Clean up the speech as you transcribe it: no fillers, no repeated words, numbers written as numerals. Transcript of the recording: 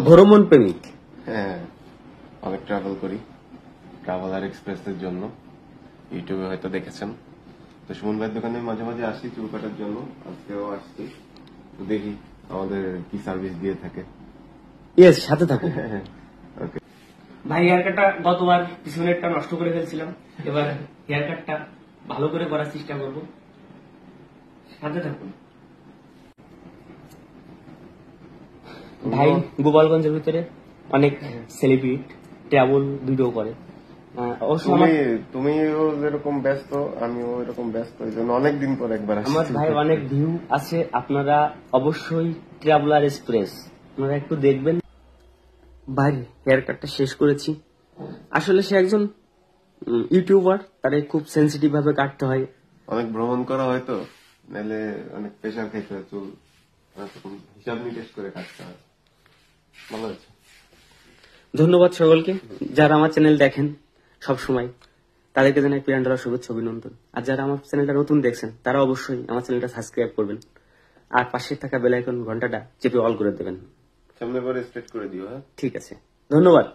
ভ্রমণ প্রেমিক। হ্যাঁ, অনেক ট্রাভেল করি, ট্রাভেলার এক্সপ্রেসের জন্য। ইউটিউবে হয়তো দেখেছেন। তো সুমন ভাইয়ের দোকানে মাঝে মাঝে আসি চুল কাটার জন্য, আজকেও আসছি। দেখি আমাদের কি সার্ভিস দিয়ে থাকে। ইয়েস, সাথে থাকুন। ওকে ভাই, হেয়ার কাটটা গতবার পিছনেরটা নষ্ট করে ফেলছিলাম, এবার হেয়ার কাটটা ভালো করে করার চেষ্টা করব, সাথে থাকুন। ভাই গোপালগঞ্জের ভিতরে অনেক সেলিব্রিটি ট্রাভেল ভিডিও করে। তুমিও যেরকম ব্যস্ত, আমিও এরকম ব্যস্ত, এই জন্য অনেকদিন পর একবার আসছি। আমার ভাই অনেক ভিউ আছে, আপনারা অবশ্যই ট্রাভেলার এক্সপ্রেস আপনারা একটু দেখবেন। ভাই হেয়ার কাটটা শেষ করেছি। আসলে সে একজন ইউটিউবার, তারে খুব সেন্সিটিভ ভাবে কাটতে হয়। অনেক ভ্রমণ করা হয় তো, নাহলে অনেক প্রেশার খাইতে হয়, চুল হিসাব নিকেশ করে কাটতে হয়। ভালো হয়েছে। ধন্যবাদ সকলকে যারা আমার চ্যানেল দেখেন সব সময়, তাদেরকে জানাই পিরান্ডালা শুভেচ্ছা অভিনন্দন। আর যারা আমার চ্যানেলটা নতুন দেখছেন তারা অবশ্যই আমার চ্যানেলটা সাবস্ক্রাইব করবেন, আর পাশে থাকা বেল আইকন ঘন্টাটা চেপে অল করে দেবেন। সামনে করে স্ট্রেট করে দিও। হ্যাঁ, ঠিক আছে, ধন্যবাদ।